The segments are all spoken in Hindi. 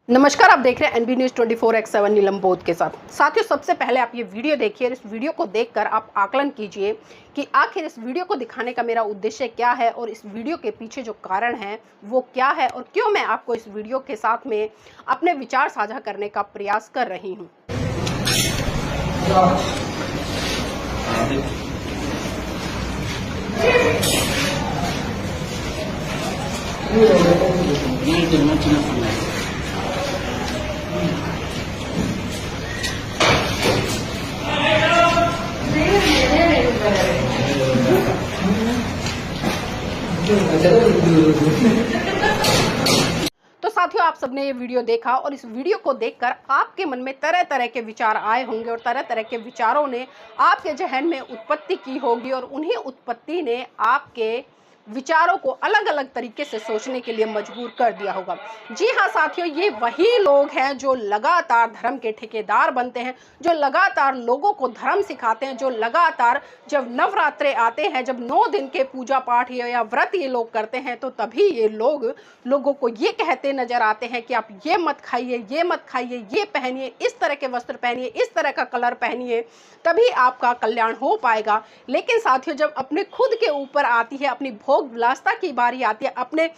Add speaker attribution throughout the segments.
Speaker 1: नमस्कार, आप देख रहे हैं एनबी न्यूज़ 24/7 नीलम बोध के साथ। साथियों, सबसे पहले आप ये वीडियो देखिए और इस वीडियो को देखकर आप आकलन कीजिए कि आखिर इस वीडियो को दिखाने का मेरा उद्देश्य क्या है और इस वीडियो के पीछे जो कारण है वो क्या है और क्यों मैं आपको इस वीडियो के साथ में अपने विचार साझा करने का प्रयास कर रही हूँ। तो साथियों, आप सबने ये वीडियो देखा और इस वीडियो को देखकर आपके मन में तरह तरह के विचार आए होंगे और तरह तरह के विचारों ने आपके जहन में उत्पत्ति की होगी और उन्हीं उत्पत्ति ने आपके विचारों को अलग अलग तरीके से सोचने के लिए मजबूर कर दिया होगा। जी हाँ साथियों, ये वही लोग हैं जो लगातार धर्म के ठेकेदार बनते हैं, जो लगातार लोगों को धर्म सिखाते हैं, जो लगातार जब नवरात्रे आते हैं, जब 9 दिन के पूजा पाठ या व्रत ये लोग करते हैं, तो तभी ये लोग लोगों को ये कहते नजर आते हैं कि आप ये मत खाइए, ये मत खाइए, ये पहनिए, इस तरह के वस्त्र पहनिए, इस तरह का कलर पहनिए, तभी आपका कल्याण हो पाएगा। लेकिन साथियों, जब अपने खुद के ऊपर आती है, अपनी भोग विलासता की बारी आती है, अपने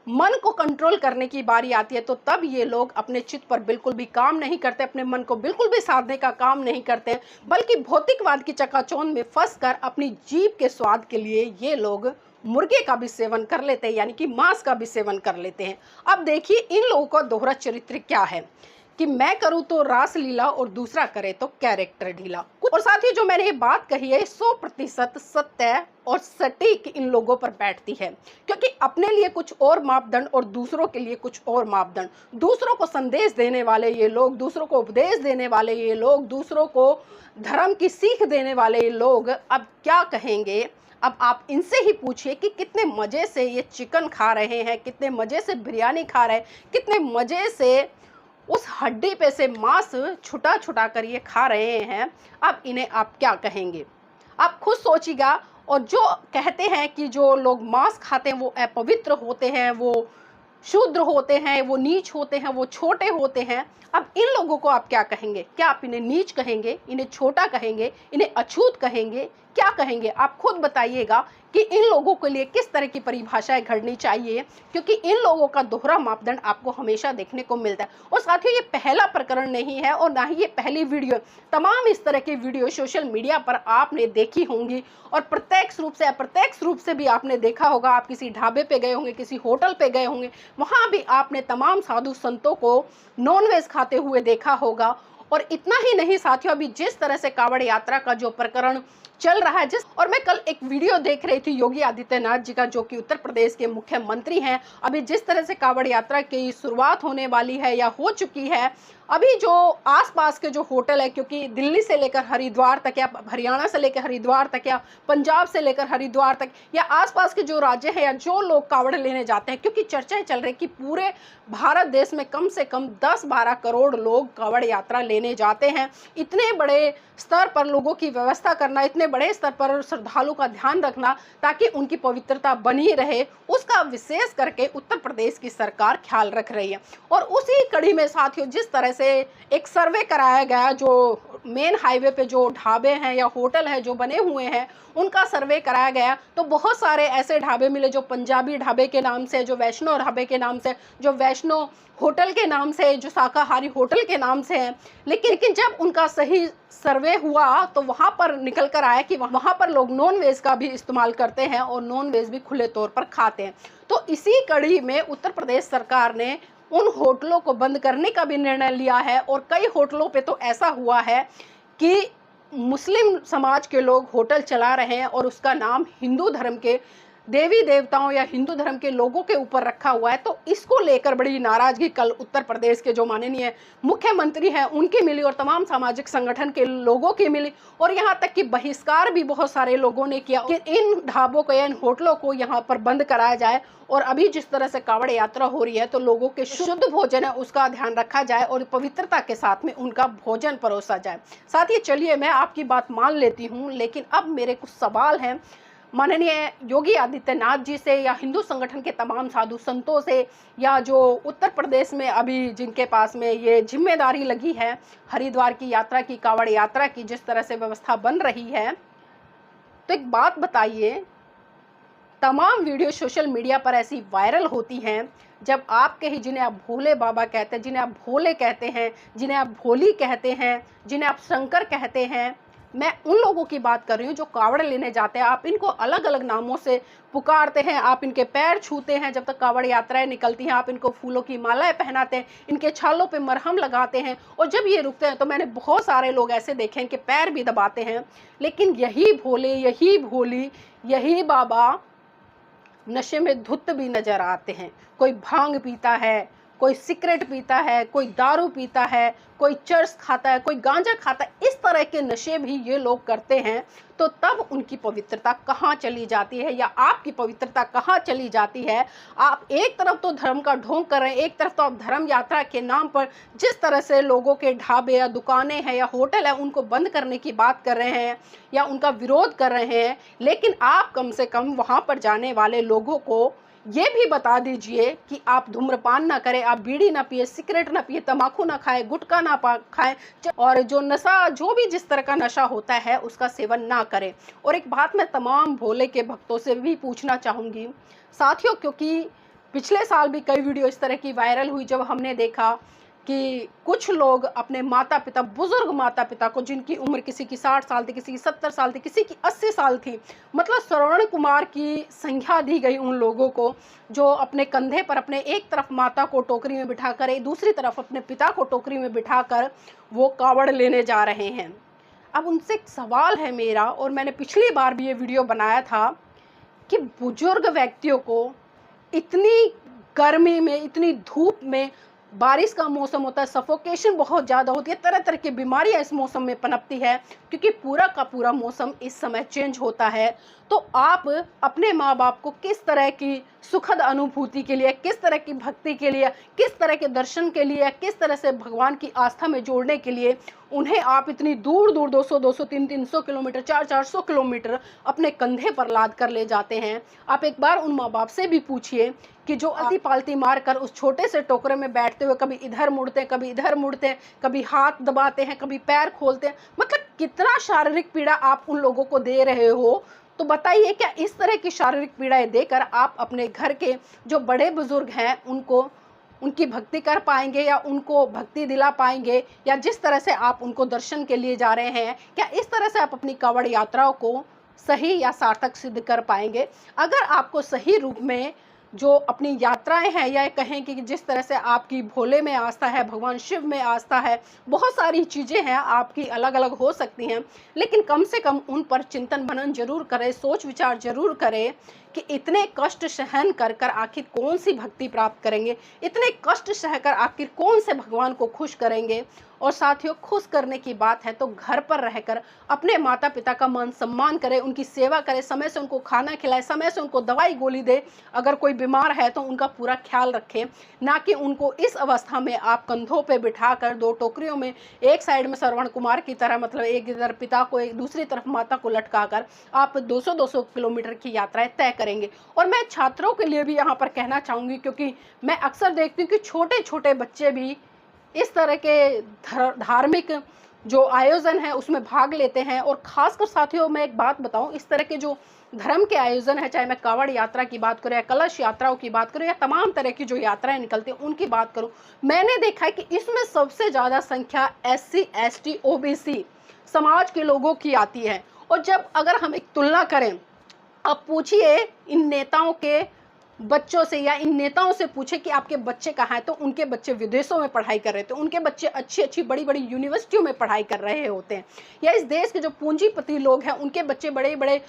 Speaker 1: मन को कंट्रोल करने की बारी आती है, तो तब ये लोग अपने चित्त पर बिल्कुल भी काम नहीं करते, अपने मन को बिल्कुल भी साधने का काम नहीं करते, बल्कि भौतिकवाद की चकाचौंध में फंसकर अपनी जीभ के स्वाद के लिए ये लोग मुर्गे का भी सेवन कर लेते हैं, यानी कि मांस का भी सेवन कर लेते हैं। अब देखिए, इन लोगों का दोहरा चरित्र क्या है कि मैं करूं तो रासलीला और दूसरा करे तो कैरेक्टर ढीला। और साथ ही जो मैंने ये बात कही है 100% सत्य और सटीक इन लोगों पर बैठती है, क्योंकि अपने लिए कुछ और मापदंड और दूसरों के लिए कुछ और मापदंड, दूसरों को संदेश देने वाले ये लोग, दूसरों को उपदेश देने वाले ये लोग, दूसरों को धर्म की सीख देने वाले ये लोग अब क्या कहेंगे। अब आप इनसे ही पूछिए कि कितने मजे से ये चिकन खा रहे हैं, कितने मजे से बिरयानी खा रहे हैं, कितने मजे से उस हड्डी पे से मांस छुटा छुटा कर ये खा रहे हैं। अब इन्हें आप क्या कहेंगे, आप खुद सोचिएगा। और जो कहते हैं कि जो लोग मांस खाते हैं वो अपवित्र होते हैं, वो शूद्र होते हैं, वो नीच होते हैं, वो छोटे होते हैं, अब इन लोगों को आप क्या कहेंगे? क्या आप इन्हें नीच कहेंगे, इन्हें छोटा कहेंगे, इन्हें अछूत कहेंगे, क्या कहेंगे? आप खुद बताइएगा कि इन लोगों के लिए किस तरह की परिभाषाएं घड़नी चाहिए, क्योंकि इन लोगों का दोहरा मापदंड आपको हमेशा देखने को मिलता है। और साथियों, ये पहला प्रकरण नहीं है और ना ही ये पहली वीडियो, तमाम इस तरह की वीडियो सोशल मीडिया पर आपने देखी होंगी और प्रत्यक्ष रूप से अप्रत्यक्ष रूप से भी आपने देखा होगा। आप किसी ढाबे पे गए होंगे, किसी होटल पे गए होंगे, वहां भी आपने तमाम साधु संतों को नॉनवेज खाते हुए देखा होगा। और इतना ही नहीं साथियों, अभी जिस तरह से कांवड़ यात्रा का जो प्रकरण चल रहा है, और मैं कल एक वीडियो देख रही थी योगी आदित्यनाथ जी का, जो कि उत्तर प्रदेश के मुख्यमंत्री हैं। अभी जिस तरह से कांवड़ यात्रा की शुरुआत होने वाली है या हो चुकी है, अभी जो आसपास के जो होटल है, क्योंकि दिल्ली से लेकर हरिद्वार तक या हरियाणा से लेकर हरिद्वार तक या पंजाब से लेकर हरिद्वार तक या आसपास के जो राज्य हैं या जो लोग कांवड़ लेने जाते हैं, क्योंकि चर्चाएं चल रही कि पूरे भारत देश में कम से कम 10-12 करोड़ लोग कांवड़ यात्रा लेने जाते हैं। इतने बड़े स्तर पर लोगों की व्यवस्था करना, इतने बड़े स्तर पर श्रद्धालु का ध्यान रखना ताकि उनकी पवित्रता बनी रहे, उसका विशेष करके उत्तर प्रदेश की सरकार ख्याल रख रही है। और उसी कड़ी में साथियों, जिस तरह से एक सर्वे कराया गया, जो मेन हाईवे पे जो ढाबे हैं या होटल है जो बने हुए हैं, उनका सर्वे कराया गया, तो बहुत सारे ऐसे ढाबे मिले जो पंजाबी ढाबे के नाम से, जो वैष्णो ढाबे के नाम से, जो वैष्णो होटल के नाम से, जो शाकाहारी होटल के नाम से हैं। लेकिन जब उनका सही सर्वे हुआ तो वहां पर निकल कर आया कि वहां पर लोग नॉन वेज का भी इस्तेमाल करते हैं और नॉन वेज भी खुले तौर पर खाते हैं। तो इसी कड़ी में उत्तर प्रदेश सरकार ने उन होटलों को बंद करने का भी निर्णय लिया है। और कई होटलों पे तो ऐसा हुआ है कि मुस्लिम समाज के लोग होटल चला रहे हैं और उसका नाम हिंदू धर्म के देवी देवताओं या हिंदू धर्म के लोगों के ऊपर रखा हुआ है। तो इसको लेकर बड़ी नाराजगी कल उत्तर प्रदेश के जो माननीय मुख्यमंत्री हैं उनकी मिली और तमाम सामाजिक संगठन के लोगों की मिली। और यहाँ तक कि बहिष्कार भी बहुत सारे लोगों ने किया कि इन ढाबों को या इन होटलों को यहाँ पर बंद कराया जाए। और अभी जिस तरह से कांवड़ यात्रा हो रही है, तो लोगों के शुद्ध भोजन है उसका ध्यान रखा जाए और पवित्रता के साथ में उनका भोजन परोसा जाए। साथ ही चलिए, मैं आपकी बात मान लेती हूँ, लेकिन अब मेरे कुछ सवाल हैं माननीय योगी आदित्यनाथ जी से या हिंदू संगठन के तमाम साधु संतों से, या जो उत्तर प्रदेश में अभी जिनके पास में ये जिम्मेदारी लगी है हरिद्वार की यात्रा की, कांवड़ यात्रा की, जिस तरह से व्यवस्था बन रही है, तो एक बात बताइए, तमाम वीडियो सोशल मीडिया पर ऐसी वायरल होती हैं जब आपके ही, जिन्हें आप भोले बाबा कहते हैं, जिन्हें आप भोले कहते हैं, जिन्हें आप भोली कहते हैं, जिन्हें आप शंकर कहते हैं, मैं उन लोगों की बात कर रही हूँ जो कावड़ लेने जाते हैं। आप इनको अलग अलग नामों से पुकारते हैं, आप इनके पैर छूते हैं जब तक कावड़ यात्राएं निकलती हैं, आप इनको फूलों की मालाएं पहनाते हैं, इनके छालों पे मरहम लगाते हैं, और जब ये रुकते हैं तो मैंने बहुत सारे लोग ऐसे देखे हैं कि पैर भी दबाते हैं। लेकिन यही भोले, यही भोली, यही बाबा नशे में धुत भी नजर आते हैं। कोई भांग पीता है, कोई सिगरेट पीता है, कोई दारू पीता है, कोई चरस खाता है, कोई गांजा खाता है, इस तरह के नशे भी ये लोग करते हैं। तो तब उनकी पवित्रता कहाँ चली जाती है, या आपकी पवित्रता कहाँ चली जाती है? आप एक तरफ तो धर्म का ढोंग कर रहे हैं, एक तरफ तो आप धर्म यात्रा के नाम पर जिस तरह से लोगों के ढाबे या दुकानें हैं या होटल है उनको बंद करने की बात कर रहे हैं या उनका विरोध कर रहे हैं, लेकिन आप कम से कम वहाँ पर जाने वाले लोगों को ये भी बता दीजिए कि आप धूम्रपान ना करें, आप बीड़ी ना पिए, सिगरेट ना पिए, तंबाकू ना खाएं, गुटखा ना खाएं, और जो नशा, जो भी जिस तरह का नशा होता है उसका सेवन ना करें। और एक बात मैं तमाम भोले के भक्तों से भी पूछना चाहूँगी साथियों, क्योंकि पिछले साल भी कई वीडियो इस तरह की वायरल हुई जब हमने देखा कि कुछ लोग अपने माता पिता, बुजुर्ग माता पिता को, जिनकी उम्र किसी की 60 साल थी, किसी की 70 साल थी, किसी की 80 साल थी, मतलब श्रवण कुमार की संख्या दी गई उन लोगों को जो अपने कंधे पर अपने एक तरफ माता को टोकरी में बिठाकर, एक दूसरी तरफ अपने पिता को टोकरी में बिठाकर वो कावड़ लेने जा रहे हैं। अब उनसे एक सवाल है मेरा, और मैंने पिछली बार भी ये वीडियो बनाया था कि बुजुर्ग व्यक्तियों को इतनी गर्मी में, इतनी धूप में, बारिश का मौसम होता है, सफोकेशन बहुत ज़्यादा होती है, तरह तरह की बीमारियां इस मौसम में पनपती है क्योंकि पूरा का पूरा मौसम इस समय चेंज होता है। तो आप अपने माँ बाप को किस तरह की सुखद अनुभूति के लिए, किस तरह की भक्ति के लिए, किस तरह के दर्शन के लिए, किस तरह से भगवान की आस्था में जोड़ने के लिए उन्हें आप इतनी दूर दूर 200-200, 300-300 किलोमीटर, 400-400 किलोमीटर अपने कंधे पर लाद कर ले जाते हैं? आप एक बार उन माँ बाप से भी पूछिए कि जो आलती पालती मार कर उस छोटे से टोकरे में बैठते हुए कभी इधर मुड़ते हैं, कभी इधर मुड़ते हैं, कभी हाथ दबाते हैं, कभी पैर खोलते हैं, मतलब कितना शारीरिक पीड़ा आप उन लोगों को दे रहे हो। तो बताइए, क्या इस तरह की शारीरिक पीड़ाएं देकर आप अपने घर के जो बड़े बुजुर्ग हैं उनको, उनकी भक्ति कर पाएंगे, या उनको भक्ति दिला पाएंगे, या जिस तरह से आप उनको दर्शन के लिए जा रहे हैं, क्या इस तरह से आप अपनी कांवड़ यात्राओं को सही या सार्थक सिद्ध कर पाएंगे? अगर आपको सही रूप में जो अपनी यात्राएं हैं, या कहें कि जिस तरह से आपकी भोले में आस्था है, भगवान शिव में आस्था है, बहुत सारी चीज़ें हैं आपकी अलग अलग हो सकती हैं, लेकिन कम से कम उन पर चिंतन मनन जरूर करें, सोच विचार जरूर करें कि इतने कष्ट सहन कर कर आखिर कौन सी भक्ति प्राप्त करेंगे, इतने कष्ट सहकर आखिर कौन से भगवान को खुश करेंगे। और साथियों, खुश करने की बात है तो घर पर रहकर अपने माता पिता का मान सम्मान करें, उनकी सेवा करें, समय से उनको खाना खिलाएं, समय से उनको दवाई गोली दे, अगर कोई बीमार है तो उनका पूरा ख्याल रखें, ना कि उनको इस अवस्था में आप कंधों पे बिठाकर दो टोकरियों में, एक साइड में श्रवण कुमार की तरह, मतलब एक इधर पिता को, एक दूसरी तरफ माता को लटकाकर आप 200-200 किलोमीटर की यात्राएं तय करेंगे। और मैं छात्रों के लिए भी यहाँ पर कहना चाहूँगी, क्योंकि मैं अक्सर देखती हूँ कि छोटे छोटे बच्चे भी इस तरह के धार्मिक जो आयोजन है उसमें भाग लेते हैं। और खासकर साथियों, मैं एक बात बताऊं, इस तरह के जो धर्म के आयोजन है, चाहे मैं कांवड़ यात्रा की बात करूं या कलश यात्राओं की बात करूं या तमाम तरह की जो यात्राएं निकलती हैं उनकी बात करूं, मैंने देखा है कि इसमें सबसे ज़्यादा संख्या SC ST OBC समाज के लोगों की आती है। और जब अगर हम एक तुलना करें, अब पूछिए इन नेताओं के बच्चों से, या इन नेताओं से पूछे कि आपके बच्चे कहाँ हैं, तो उनके बच्चे विदेशों में पढ़ाई कर रहे थे, उनके बच्चे अच्छी अच्छी बड़ी बड़ी यूनिवर्सिटियों में पढ़ाई कर रहे होते हैं। या इस देश के जो पूंजीपति लोग हैं उनके बच्चे बड़े बड़े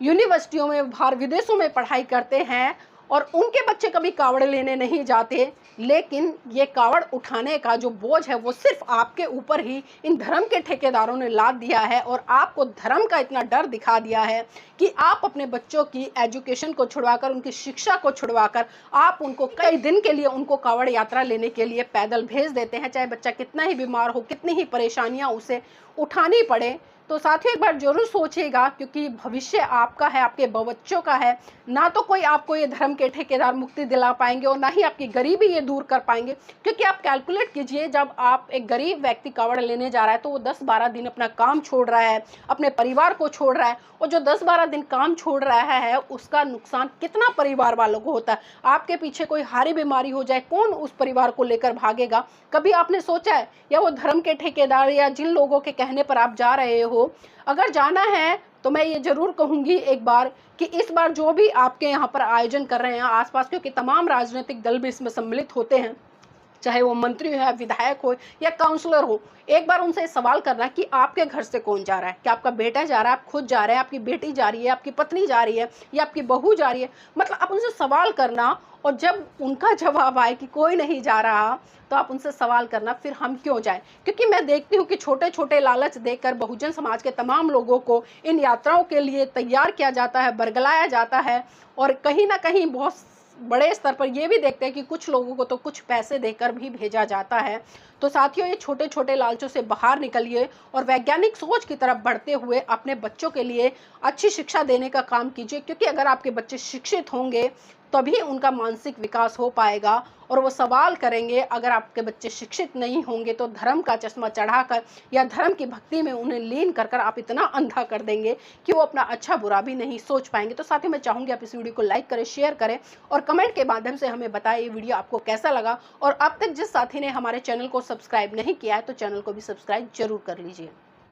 Speaker 1: यूनिवर्सिटियों में, बाहर विदेशों में पढ़ाई करते हैं, और उनके बच्चे कभी कावड़ लेने नहीं जाते। लेकिन ये कावड़ उठाने का जो बोझ है वो सिर्फ आपके ऊपर ही इन धर्म के ठेकेदारों ने लाद दिया है, और आपको धर्म का इतना डर दिखा दिया है कि आप अपने बच्चों की एजुकेशन को छुड़वाकर, उनकी शिक्षा को छुड़वाकर आप उनको कई दिन के लिए उनको कावड़ यात्रा लेने के लिए पैदल भेज देते हैं, चाहे बच्चा कितना ही बीमार हो, कितनी ही परेशानियां उसे उठानी पड़े। तो साथियों एक बार जरूर सोचिएगा, क्योंकि भविष्य आपका है, आपके बच्चों का है। ना तो कोई आपको ये धर्म के ठेकेदार मुक्ति दिला पाएंगे और ना ही आपकी गरीबी ये दूर कर पाएंगे। क्योंकि आप कैलकुलेट कीजिए, जब आप एक गरीब व्यक्ति कावड़ लेने जा रहा है तो वो 10-12 दिन अपना काम छोड़ रहा है, अपने परिवार को छोड़ रहा है, और जो 10-12 दिन काम छोड़ रहा है उसका नुकसान कितना परिवार वालों को होता है। आपके पीछे कोई हारी बीमारी हो जाए, कौन उस परिवार को लेकर भागेगा? कभी आपने सोचा है? या वो धर्म के ठेकेदार या जिन लोगों के कहने पर आप जा रहे हो, अगर जाना है तो मैं ये जरूर कहूंगी एक बार कि इस बार जो भी आपके यहाँ पर आयोजन कर रहे हैं आसपास, क्योंकि तमाम राजनीतिक दल भी इसमें सम्मिलित होते हैं, चाहे वो मंत्री हो, विधायक हो या काउंसलर हो, एक बार उनसे सवाल करना कि आपके घर से कौन जा रहा है। क्या आपका बेटा जा रहा है, आप खुद जा रहे हैं, आपकी बेटी जा रही है, आपकी पत्नी जा रही है या आपकी बहू जा रही है? मतलब आप उनसे सवाल करना, और जब उनका जवाब आए कि कोई नहीं जा रहा, तो आप उनसे सवाल करना फिर हम क्यों जाएं। क्योंकि मैं देखती हूँ कि छोटे छोटे लालच देकर बहुजन समाज के तमाम लोगों को इन यात्राओं के लिए तैयार किया जाता है, बरगलाया जाता है, और कहीं ना कहीं बहुत बड़े स्तर पर ये भी देखते हैं कि कुछ लोगों को तो कुछ पैसे देकर भी भेजा जाता है। तो साथियों ये छोटे छोटे लालचों से बाहर निकलिए और वैज्ञानिक सोच की तरफ बढ़ते हुए अपने बच्चों के लिए अच्छी शिक्षा देने का काम कीजिए। क्योंकि अगर आपके बच्चे शिक्षित होंगे तभी उनका मानसिक विकास हो पाएगा और वो सवाल करेंगे। अगर आपके बच्चे शिक्षित नहीं होंगे तो धर्म का चश्मा चढ़ाकर या धर्म की भक्ति में उन्हें लीन कर कर आप इतना अंधा कर देंगे कि वो अपना अच्छा बुरा भी नहीं सोच पाएंगे। तो साथ ही मैं चाहूंगी आप इस वीडियो को लाइक करें, शेयर करें और कमेंट के माध्यम से हमें बताएं ये वीडियो आपको कैसा लगा। और अब तक जिस साथी ने हमारे चैनल को सब्सक्राइब नहीं किया है तो चैनल को भी सब्सक्राइब जरूर कर लीजिए।